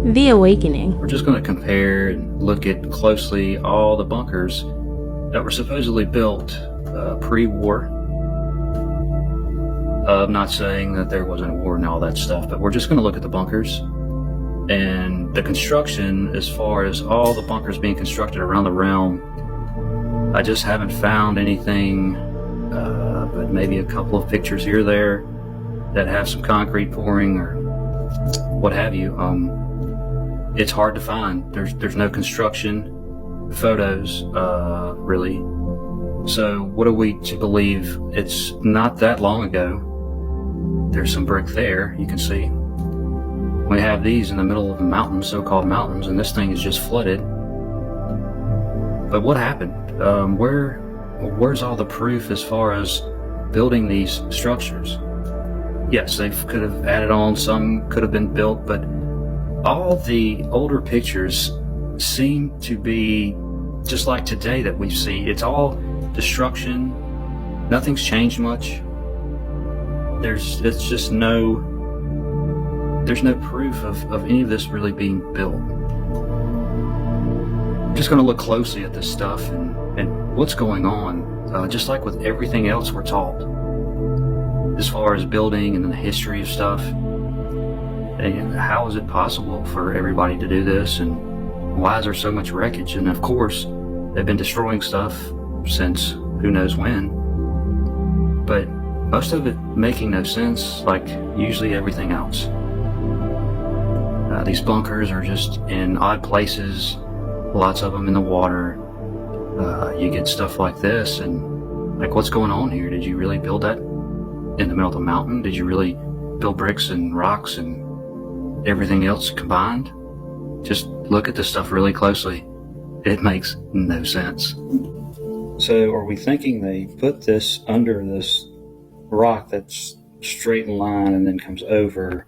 The Awakening. We're just going to compare and look at closely all the bunkers that were supposedly built pre-war. I'm not saying that there wasn't a war and all that stuff, but we're just going to look at the bunkers and the construction as far as all the bunkers being constructed around the realm. I just haven't found anything, but maybe a couple of pictures here or there that have some concrete pouring or what have you. It's hard to find. There's no construction photos, really. So what are we to believe? It's not that long ago. There's some brick there, you can see. We have these in the middle of the mountains, so-called mountains, and this thing is just flooded. But what happened? Where's all the proof as far as building these structures? Yes, they could have added on, some could have been built, but all the older pictures seem to be just like today that we see. It's all destruction. Nothing's changed much. There's no proof of any of this really being built. I'm just going to look closely at this stuff and what's going on, just like with everything else we're taught as far as building and the history of stuff. And how is it possible for everybody to do this, and why is there so much wreckage? And of course, they've been destroying stuff since who knows when, but most of it making no sense, like usually everything else. These bunkers are just in odd places, lots of them in the water. You get stuff like this, and like, what's going on here? Did you really build that in the middle of the mountain? Did you really build bricks and rocks and everything else combined? Just look at this stuff really closely. It makes no sense. So are we thinking they put this under this rock that's straight in line and then comes over?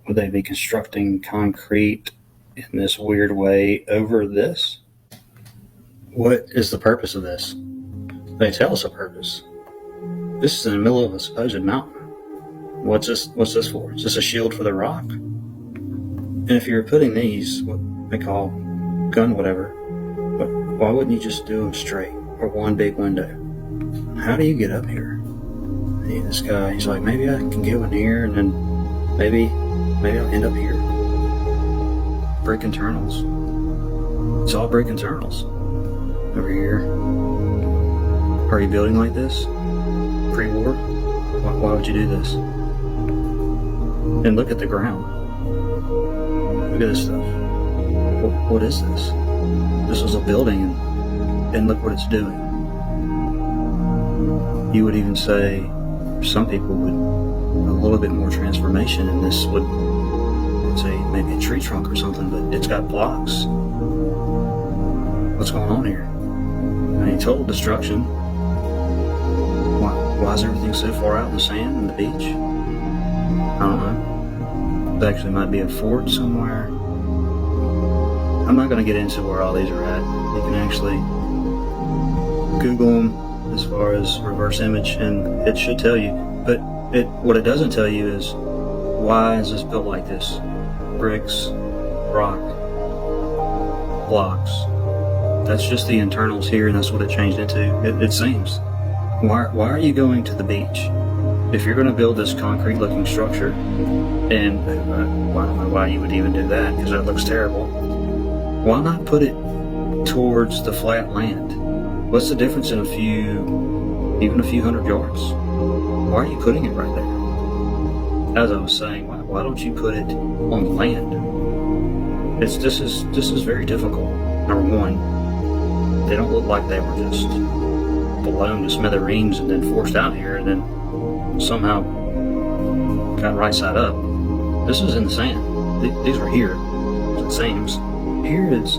Would they be constructing concrete in this weird way over this? What is the purpose of this? They tell us a purpose. This is in the middle of a supposed mountain. What's this for? Is this a shield for the rock? And if you're putting these, what they call gun whatever, why wouldn't you just do them straight or one big window? How do you get up here? Hey, this guy, he's like, maybe I can go in here and then maybe I'll end up here. Brick internals. It's all brick internals. Over here. Are you building like this? Pre-war? Why would you do this? And look at the ground. Look at this stuff. What is this? This was a building, and look what it's doing. You would even say, some people would, a little bit more transformation, and this would say maybe a tree trunk or something, but it's got blocks. What's going on here? I mean, total destruction. Why is everything so far out in the sand and the beach? I don't know. There actually might be a fort somewhere. I'm not going to get into where all these are at. You can actually Google them as far as reverse image, and it should tell you. But what it doesn't tell you is, why is this built like this? Bricks, rock, blocks. That's just the internals here, and that's what it changed into, it seems. Why are you going to the beach? If you're going to build this concrete-looking structure, and I don't know why you would even do that, because that looks terrible, why not put it towards the flat land? What's the difference in even a few hundred yards? Why are you putting it right there? As I was saying, why don't you put it on the land? This is very difficult. Number one, they don't look like they were just blown to smithereens and then forced out here and then somehow got right side up. This is in the sand. These are here, it seems. Here's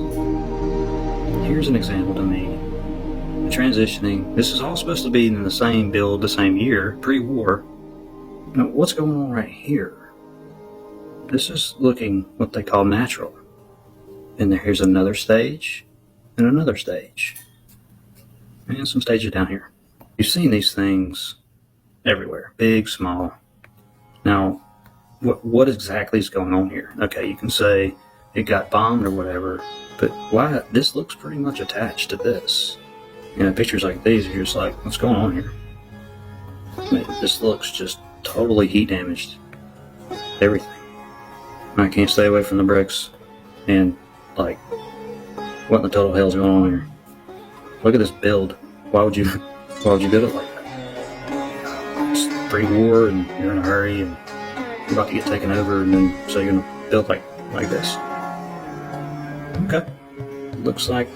an example to me. The transitioning. This is all supposed to be in the same build, the same year, pre-war. Now, what's going on right here? This is looking what they call natural. And here's another stage and another stage. And some stages down here. You've seen these things everywhere, big, small. Now, what exactly is going on here? Okay, you can say it got bombed or whatever. But why? This looks pretty much attached to this. You know, pictures like these, you're just like, what's going on here? I mean, this looks just totally heat damaged. Everything. I can't stay away from the bricks. And, like, what in the total hell's going on here? Look at this build. Why would you build it like that? It's pre-war and you're in a hurry and you're about to get taken over, and then so you're gonna build like this. Okay. Looks like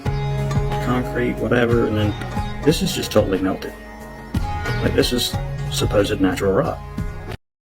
concrete, whatever, and then this is just totally melted. Like, this is supposed natural rock.